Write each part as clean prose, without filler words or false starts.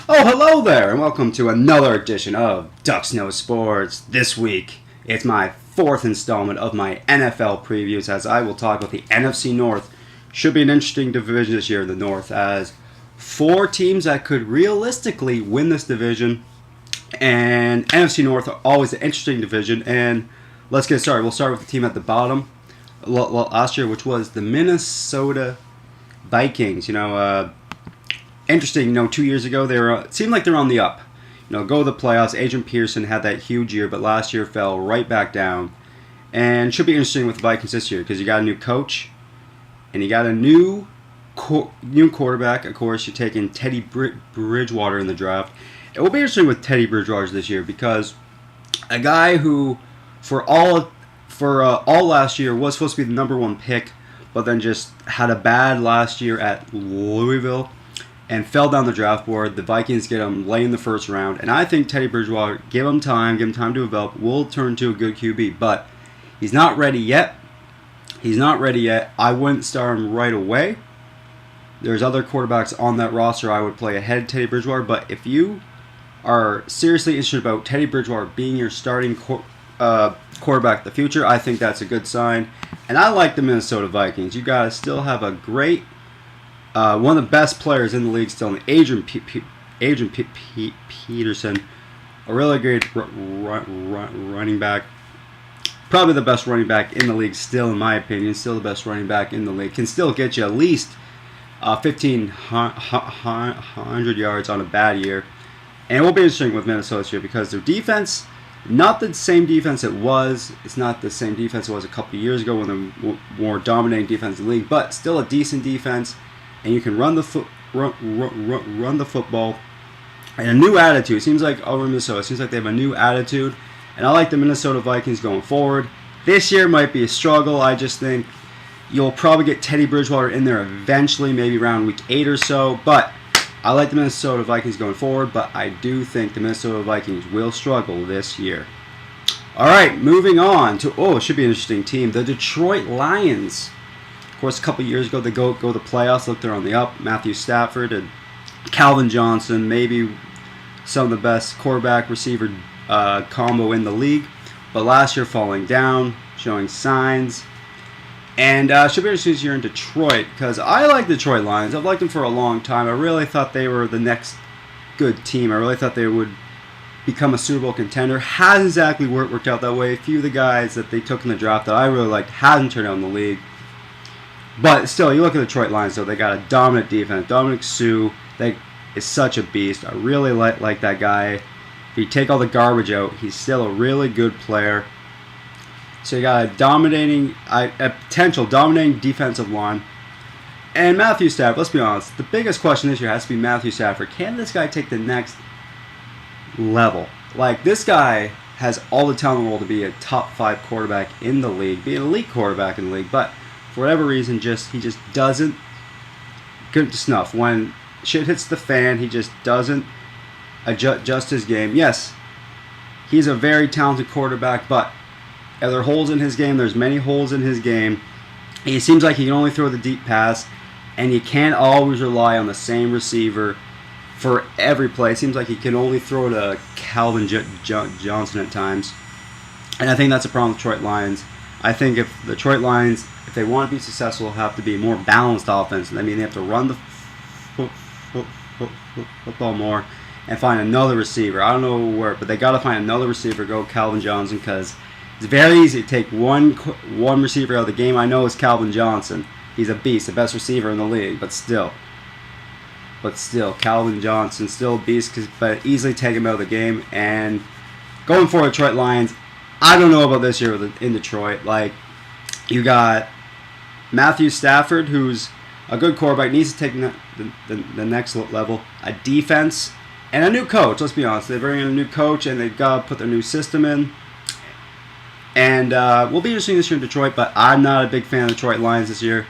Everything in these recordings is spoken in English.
Oh, hello there, and welcome to another edition of Duck Snow Sports. This week, it's my fourth installment of my NFL previews, as I will talk about the NFC North. Should be an interesting division this year in the North, as four teams that could realistically win this division. And NFC North are always an interesting division. And let's get started. We'll start with the team at the bottom last year, which was the Minnesota Vikings. Interesting. 2 years ago it seemed like they're on the up. Go to the playoffs. Adrian Peterson had that huge year, but last year fell right back down. And it should be interesting with the Vikings this year because you got a new coach and you got a new quarterback. Of course, you're taking Teddy Bridgewater in the draft. It will be interesting with Teddy Bridgewater this year because a guy who, for all last year, was supposed to be the number one pick, but then just had a bad last year at Louisville and fell down the draft board. The Vikings get him late in the first round, and I think Teddy Bridgewater, give him time to develop, will turn to a good QB, but he's not ready yet. I wouldn't start him right away. There's other quarterbacks on that roster I would play ahead of Teddy Bridgewater, but if you are seriously interested about Teddy Bridgewater being your starting quarterback in the future, I think that's a good sign. And I like the Minnesota Vikings. You guys still have a great, one of the best players in the league still, Adrian Peterson, a really great running back. Probably the best running back in the league still, in my opinion. Still the best running back in the league. Can still get you at least 1,500 yards on a bad year. And it will be interesting with Minnesota this year because their defense, not the same defense it was. It's not the same defense it was a couple of years ago when they were more dominating defense in the league, but still a decent defense. And you can run the football. And a new attitude. It seems like over Minnesota, it seems like they have a new attitude. And I like the Minnesota Vikings going forward. This year might be a struggle. I just think you'll probably get Teddy Bridgewater in there eventually, maybe around week 8 or so. But I like the Minnesota Vikings going forward, but I do think the Minnesota Vikings will struggle this year. All right, moving on to, it should be an interesting team, the Detroit Lions. Of course, a couple years ago, they go to the playoffs. Look, they're on the up. Matthew Stafford and Calvin Johnson, maybe some of the best quarterback receiver combo in the league. But last year, falling down, showing signs. And should be interesting this year in Detroit because I like the Detroit Lions. I've liked them for a long time. I really thought they were the next good team. I really thought they would become a Super Bowl contender. Hasn't exactly worked out that way. A few of the guys that they took in the draft that I really liked hasn't turned out in the league. But still, you look at the Detroit Lions, though. They got a dominant defense. Dominic Sue, that is such a beast. I really like that guy. If you take all the garbage out, he's still a really good player. So you got a potential dominating defensive line. And Matthew Stafford, let's be honest, the biggest question this year has to be Matthew Stafford. Can this guy take the next level? Like, this guy has all the talent in the world to be a top 5 quarterback in the league, be an elite quarterback in the league, but for whatever reason, he just doesn't get to snuff. When shit hits the fan, he just doesn't adjust his game. Yes, he's a very talented quarterback, but are there holes in his game? There's many holes in his game. It seems like he can only throw the deep pass, and you can't always rely on the same receiver for every play. It seems like he can only throw to Calvin Johnson at times. And I think that's a problem with Detroit Lions. I think if the Detroit Lions, if they want to be successful, have to be a more balanced offense. I mean, they have to run the football more and find another receiver. I don't know where, but they got to find another receiver, go Calvin Johnson, because it's very easy to take one receiver out of the game. I know it's Calvin Johnson. He's a beast, the best receiver in the league, but still, Calvin Johnson, still a beast, but easily take him out of the game. And going for Detroit Lions, I don't know about this year in Detroit. Like, you got Matthew Stafford, who's a good quarterback, needs to take the next level, a defense, and a new coach. Let's be honest, they bring in a new coach, and they've got to put their new system in. And we'll be interesting this year in Detroit, but I'm not a big fan of the Detroit Lions this year.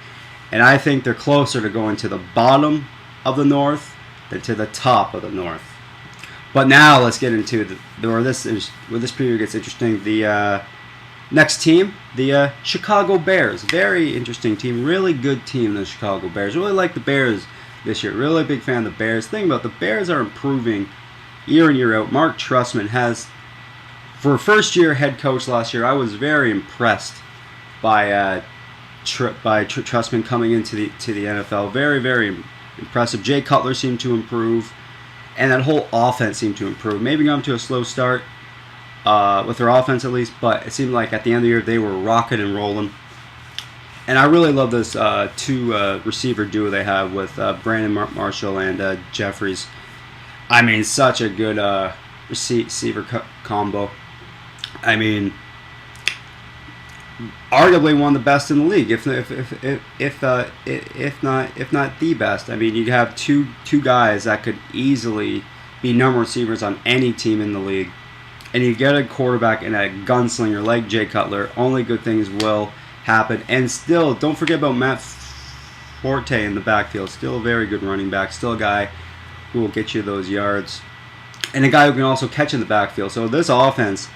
And I think they're closer to going to the bottom of the North than to the top of the North. But now let's get into where this preview gets interesting. The next team, the Chicago Bears. Very interesting team. Really good team, the Chicago Bears. Really like the Bears this year. Really big fan of the Bears. Think about it, the Bears are improving year in, year out. Mark Trestman has, for a first-year head coach last year, I was very impressed by Trestman coming into the NFL. Very, very impressive. Jay Cutler seemed to improve, and that whole offense seemed to improve. Maybe going to a slow start with their offense at least, but it seemed like at the end of the year they were rocking and rolling. And I really love this two receiver duo they have with Brandon Marshall and Jeffries. I mean, such a good receiver combo. I mean, arguably one of the best in the league, if not the best. I mean, you have two guys that could easily be number receivers on any team in the league, and you get a quarterback and a gunslinger like Jay Cutler. Only good things will happen. And still, don't forget about Matt Forte in the backfield. Still a very good running back. Still a guy who will get you those yards, and a guy who can also catch in the backfield. So this offense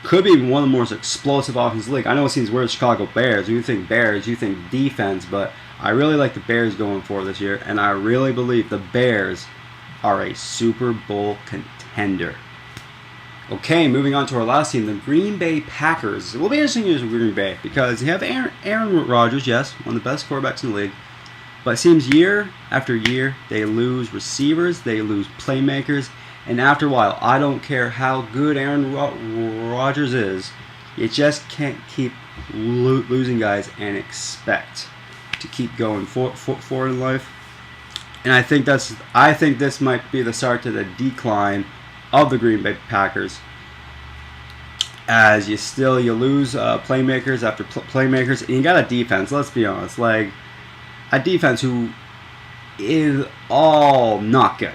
could be one of the most explosive offenses in the league. I know it seems weird, Chicago Bears. You think Bears, you think defense, but I really like the Bears going forward this year, and I really believe the Bears are a Super Bowl contender. Okay, moving on to our last team, the Green Bay Packers. It will be interesting to use Green Bay because you have Aaron Rodgers, yes, one of the best quarterbacks in the league. But it seems year after year they lose receivers, they lose playmakers, and after a while, I don't care how good Aaron Rodgers is, you just can't keep losing guys and expect to keep going forward in life. And I think this might be the start to the decline of the Green Bay Packers, as you lose playmakers after playmakers, and you got a defense, let's be honest, like a defense who is all not good.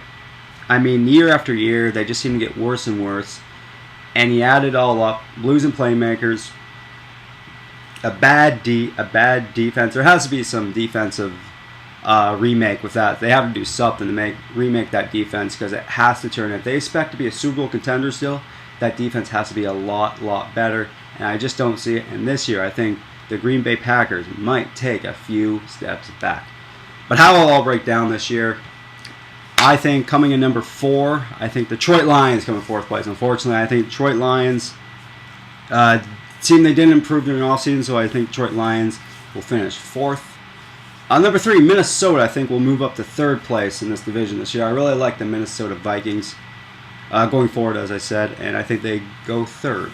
I mean, year after year they just seem to get worse and worse, and you add it all up, losing playmakers, a bad defense. There has to be some defensive remake with that. They have to do something to remake that defense, because it has to turn. If they expect to be a Super Bowl contender still, that defense has to be a lot better, and I just don't see it. And this year I think the Green Bay Packers might take a few steps back. But how will it all break down this year? I think coming in number 4, I think Detroit Lions come in 4th place. Unfortunately, I think Detroit Lions team, they didn't improve during the offseason, so I think Detroit Lions will finish 4th. Number 3, Minnesota, I think, will move up to 3rd place in this division this year. I really like the Minnesota Vikings going forward, as I said, and I think they go 3rd.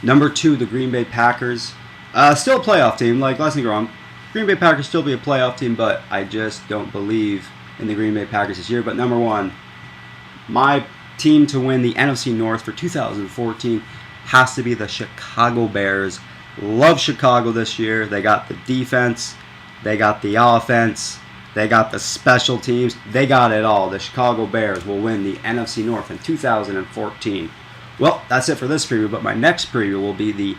Number 2, the Green Bay Packers. Still a playoff team, like, let's not get wrong. Green Bay Packers still be a playoff team, but I just don't believe in the Green Bay Packers this year. But number 1, my team to win the NFC North for 2014 has to be the Chicago Bears. Love Chicago this year. They got the defense, they got the offense, they got the special teams, they got it all. The Chicago Bears will win the NFC North in 2014. Well, that's it for this preview, but my next preview will be the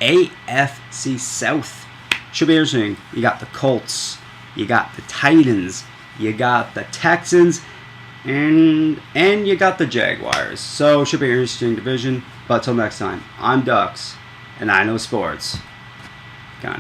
AFC South. Should be interesting. You got the Colts, you got the Titans, you got the Texans, and you got the Jaguars. So should be an interesting division. But till next time, I'm Dux, and I know sports. Kind of.